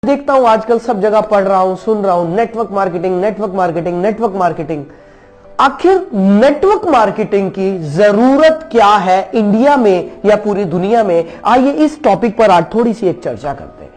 देखता हूं आजकल सब जगह पढ़ रहा हूं, सुन रहा हूं, network marketing, network marketing, network marketing. आखिर नेटवर्क मार्केटिंग की जरूरत क्या है इंडिया में या पूरी दुनिया में? आइए इस टॉपिक पर आज थोड़ी सी एक चर्चा करते हैं।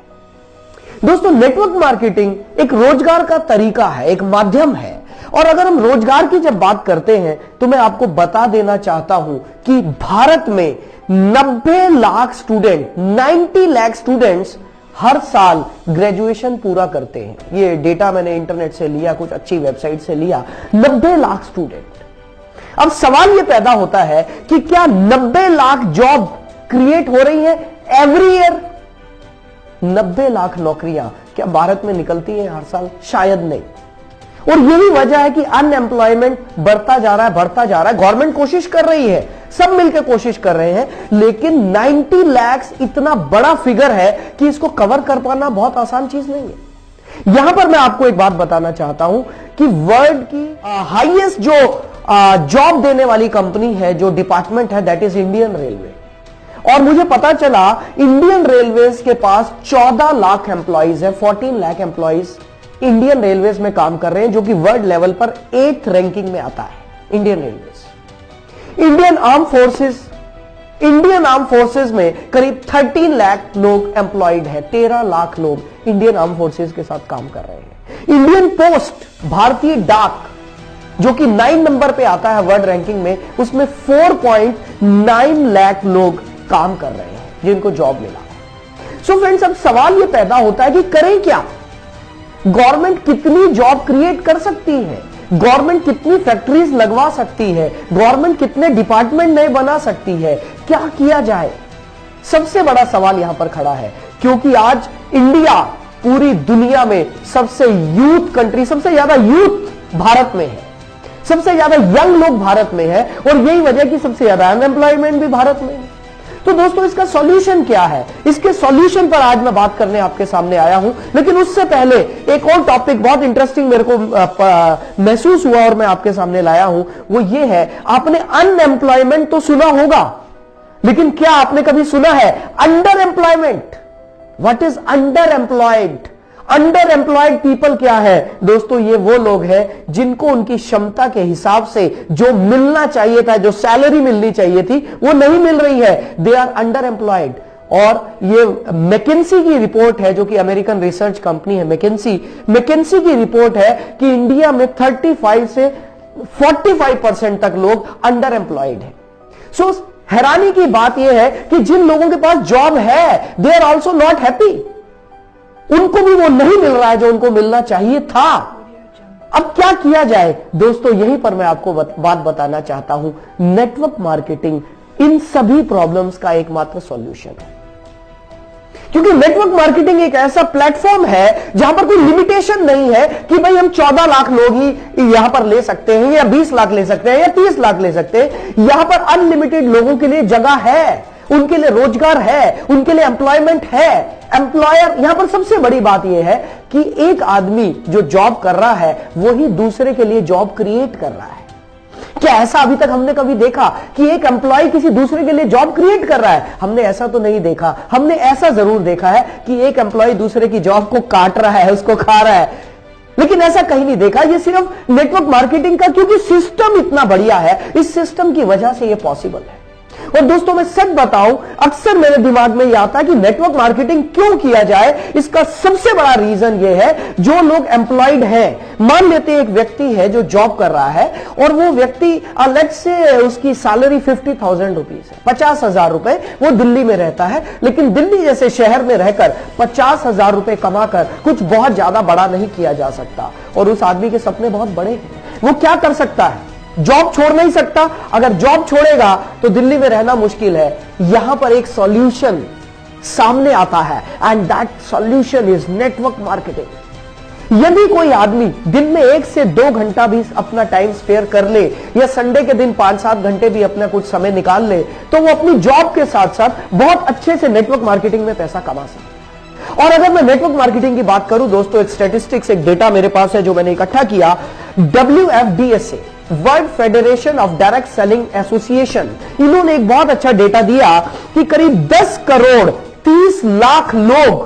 दोस्तों, नेटवर्क मार्केटिंग एक रोजगार का तरीका है, एक माध्यम है। और अगर हम रोजगार की जब बात करते हैं तो मैं आपको बता देना चाहता हूं कि भारत में 90 लाख स्टूडेंट, 90 लाख स्टूडेंट्स हर साल ग्रेजुएशन पूरा करते हैं। ये डेटा मैंने इंटरनेट से लिया, कुछ अच्छी वेबसाइट से लिया। 90 लाख स्टूडेंट। अब सवाल ये पैदा होता है कि क्या 90 लाख जॉब क्रिएट हो रही है एवरी ईयर? 90 लाख नौकरियां क्या भारत में निकलती है हर साल? शायद नहीं। और यही वजह है कि अनएम्प्लॉयमेंट बढ़ता जा रहा है, बढ़ता जा रहा है। गवर्नमेंट कोशिश कर रही है, सब मिलकर कोशिश कर रहे हैं, लेकिन 90 लाख इतना बड़ा फिगर है कि इसको कवर कर पाना बहुत आसान चीज नहीं है। यहां पर मैं आपको एक बात बताना चाहता हूं कि वर्ल्ड की हाईएस्ट जो जॉब देने वाली कंपनी है, जो डिपार्टमेंट है, दैट इज इंडियन रेलवे। और मुझे पता चला इंडियन रेलवेज के पास 14 लाख एम्प्लॉइज है, 14 लाख एम्प्लॉइज इंडियन रेलवेज में काम कर रहे हैं, जो कि वर्ल्ड लेवल पर 8th रैंकिंग में आता है। Indian railways, Indian arm forces में करीब 13 लाख लोग एम्प्लॉयड है। 13 लाख लोग इंडियन आर्म फोर्सेस के साथ काम कर रहे हैं। इंडियन पोस्ट, भारतीय डाक, जो कि 9 नंबर पे आता है वर्ल्ड रैंकिंग में, उसमें 4.9 लाख लोग काम कर रहे हैं जिनको जॉब मिला है। सो फ्रेंड्स, अब सवाल यह पैदा होता है कि करें क्या? गवर्नमेंट कितनी जॉब क्रिएट कर सकती है? गवर्नमेंट कितनी फैक्ट्रीज लगवा सकती है? गवर्नमेंट कितने डिपार्टमेंट नए बना सकती है? क्या किया जाए? सबसे बड़ा सवाल यहां पर खड़ा है, क्योंकि आज इंडिया पूरी दुनिया में सबसे यूथ कंट्री, सबसे ज्यादा यूथ भारत में है, सबसे ज्यादा यंग लोग भारत में है, और यही वजह कि सबसे ज्यादा अनएम्प्लॉयमेंट भी भारत में है। तो दोस्तों, इसका सॉल्यूशन क्या है? इसके सॉल्यूशन पर आज मैं बात करने आपके सामने आया हूं। लेकिन उससे पहले एक और टॉपिक बहुत इंटरेस्टिंग मेरे को महसूस हुआ और मैं आपके सामने लाया हूं। वो ये है, आपने अनएम्प्लॉयमेंट तो सुना होगा, लेकिन क्या आपने कभी सुना है under employment? What is under employed? Under employed people क्या है? दोस्तों, ये वो लोग हैं जिनको उनकी क्षमता के हिसाब से जो मिलना चाहिए था, जो सैलरी मिलनी चाहिए थी, वो नहीं मिल रही है। They are under employed. और ये मैकेंसी की रिपोर्ट है, जो कि अमेरिकन रिसर्च कंपनी है मैकेंसी की रिपोर्ट है कि इंडिया में 35 से 45% तक लोग अंडर एम्प्लॉयड है। सो हैरानी की बात यह है कि जिन लोगों के पास जॉब है, they are also not happy. उनको भी वो नहीं मिल रहा है जो उनको मिलना चाहिए था। अब क्या किया जाए? दोस्तों, यहीं पर मैं आपको बात बताना चाहता हूं। नेटवर्क मार्केटिंग इन सभी प्रॉब्लम्स का एकमात्र सॉल्यूशन है, क्योंकि नेटवर्क मार्केटिंग एक ऐसा प्लेटफॉर्म है जहां पर कोई लिमिटेशन नहीं है कि भाई हम 14 लाख लोग ही यहां पर ले सकते हैं, या 20 लाख ले सकते हैं, या 30 लाख ले सकते हैं। यहां पर अनलिमिटेड लोगों के लिए जगह है, उनके लिए रोजगार है, उनके लिए एम्प्लॉयमेंट है। एम्प्लॉयर, यहां पर सबसे बड़ी बात यह है कि एक आदमी जो जॉब कर रहा है वो ही दूसरे के लिए जॉब क्रिएट कर रहा है। क्या ऐसा अभी तक हमने कभी देखा कि एक एम्प्लॉय किसी दूसरे के लिए जॉब क्रिएट कर रहा है? हमने ऐसा तो नहीं देखा। हमने ऐसा जरूर देखा है कि एक एम्प्लॉय दूसरे की जॉब को काट रहा है, उसको खा रहा है, लेकिन ऐसा कहीं नहीं देखा। ये सिर्फ नेटवर्क मार्केटिंग का, क्योंकि सिस्टम इतना बढ़िया है, इस सिस्टम की वजह से ये पॉसिबल है। और दोस्तों, मैं सच बताऊं, अक्सर मेरे दिमाग में यह आता है कि नेटवर्क मार्केटिंग क्यों किया जाए। इसका सबसे बड़ा रीजन यह है, जो लोग एम्प्लॉयड हैं, मान लेते हैं एक व्यक्ति है जो जॉब कर रहा है, और वो व्यक्ति लेट्स से उसकी सैलरी 50,000 रुपीज है, 50,000 रुपए। वो दिल्ली में रहता है, लेकिन दिल्ली जैसे शहर में रहकर 50,000 रुपए कमाकर कुछ बहुत ज्यादा बड़ा नहीं किया जा सकता। और उस आदमी के सपने बहुत बड़े हैं। वो क्या कर सकता है? जॉब छोड़ नहीं सकता। अगर जॉब छोड़ेगा तो दिल्ली में रहना मुश्किल है। यहां पर एक सॉल्यूशन सामने आता है, and that solution is network marketing. यदि कोई आदमी दिन में 1 से 2 घंटा भी अपना टाइम स्पेयर कर ले, या संडे के दिन 5-7 घंटे भी अपना कुछ समय निकाल ले, तो वो अपनी जॉब के साथ साथ बहुत अच्छे से नेटवर्क मार्केटिंग में पैसा कमा सकता है। और अगर मैं नेटवर्क मार्केटिंग की बात करूं दोस्तों, एक स्टैटिस्टिक्स, एक डेटा मेरे पास है जो मैंने इकट्ठा किया। WFDSA, world federation of direct selling association, इन्होंने एक बहुत अच्छा डेटा दिया कि करीब 10 करोड़ 30 लाख लोग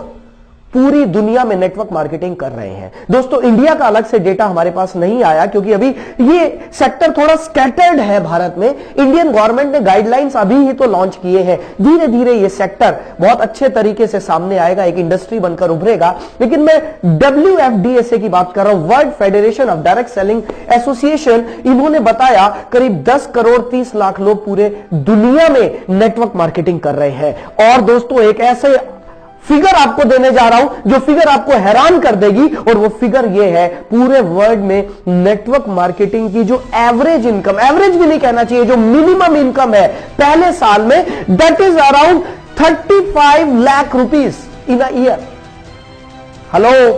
पूरी दुनिया में नेटवर्क मार्केटिंग कर रहे हैं। दोस्तों इंडिया का अलग से डेटा हमारे पास नहीं आया क्योंकि अभी ये सेक्टर थोड़ा स्कैटर्ड है भारत में। इंडियन गवर्नमेंट ने गाइडलाइंस अभी ही तो लॉन्च किए हैं, धीरे धीरे ये सेक्टर बहुत अच्छे तरीके से सामने आएगा, एक इंडस्ट्री बनकर उभरेगा। लेकिन मैं WFDSA की बात कर रहा हूं, world federation of direct selling association, इन्होंने बताया करीब 10 करोड़ 30 लाख लोग पूरे दुनिया में नेटवर्क मार्केटिंग कर रहे हैं। और दोस्तों एक ऐसे फिगर आपको देने जा रहा हूं जो फिगर आपको हैरान कर देगी, और वो फिगर ये है पूरे वर्ल्ड में नेटवर्क मार्केटिंग की जो एवरेज इनकम, एवरेज भी नहीं कहना चाहिए, जो मिनिमम इनकम है पहले साल में, that is around 35 lakh rupees in a year. Hello,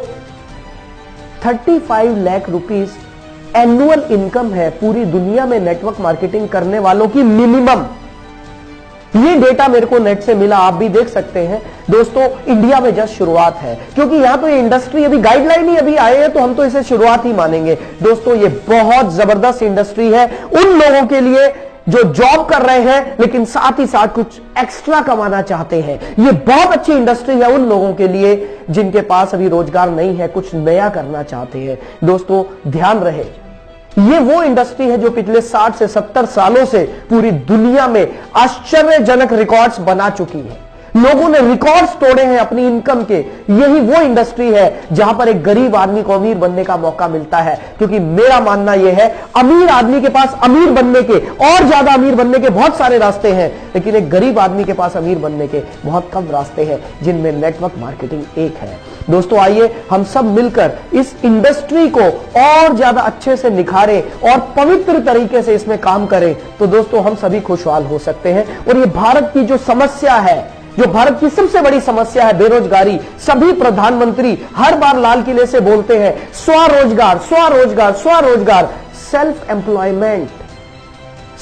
35 lakh rupees annual income है पूरी दुनिया में नेटवर्क मार्केटिंग करने वालों की मिनिमम। ये डेटा मेरे को नेट से मिला, आप भी देख सकते हैं। दोस्तों इंडिया में जस्ट शुरुआत है क्योंकि यहां तो ये इंडस्ट्री अभी गाइडलाइन ही अभी आए हैं, तो हम तो इसे शुरुआत ही मानेंगे। दोस्तों ये बहुत जबरदस्त इंडस्ट्री है उन लोगों के लिए जो जॉब कर रहे हैं लेकिन साथ ही साथ कुछ एक्स्ट्रा कमाना चाहते हैं। ये बहुत अच्छी इंडस्ट्री है उन लोगों के लिए जिनके पास अभी रोजगार नहीं है, कुछ नया करना चाहते हैं। दोस्तों ध्यान रहे, ये वो इंडस्ट्री है जो पिछले 60 से 70 सालों से पूरी दुनिया में आश्चर्यजनक रिकॉर्ड्स बना चुकी है। लोगों ने रिकॉर्ड्स तोड़े हैं अपनी इनकम के। यही वो इंडस्ट्री है जहां पर एक गरीब आदमी को अमीर बनने का मौका मिलता है, क्योंकि मेरा मानना यह है अमीर आदमी के पास अमीर बनने के और ज्यादा अमीर बनने के बहुत सारे रास्ते हैं, लेकिन एक गरीब आदमी के पास अमीर बनने के बहुत कम रास्ते हैं, जिनमें नेटवर्क मार्केटिंग एक है। दोस्तों आइए हम सब मिलकर इस इंडस्ट्री को और ज्यादा अच्छे से निखारें और पवित्र तरीके से इसमें काम करें, तो दोस्तों हम सभी खुशहाल हो सकते हैं। और ये भारत की जो समस्या है, जो भारत की सबसे बड़ी समस्या है, बेरोजगारी, सभी प्रधानमंत्री हर बार लाल किले से बोलते हैं स्वरोजगार स्वरोजगार स्वरोजगार, सेल्फ एम्प्लॉयमेंट,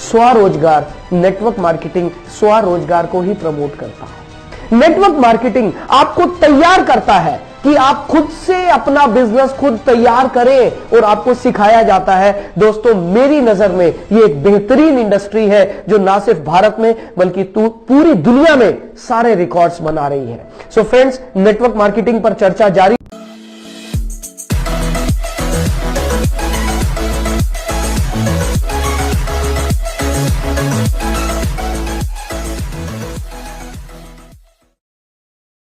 स्वरोजगार। नेटवर्क मार्केटिंग स्वरोजगार को ही प्रमोट करता है। नेटवर्क मार्केटिंग आपको तैयार करता है कि आप खुद से अपना बिजनेस खुद तैयार करें, और आपको सिखाया जाता है। दोस्तों मेरी नजर में ये एक बेहतरीन इंडस्ट्री है जो ना सिर्फ भारत में बल्कि पूरी दुनिया में सारे रिकॉर्ड्स बना रही है। सो फ्रेंड्स, नेटवर्क मार्केटिंग पर चर्चा जारी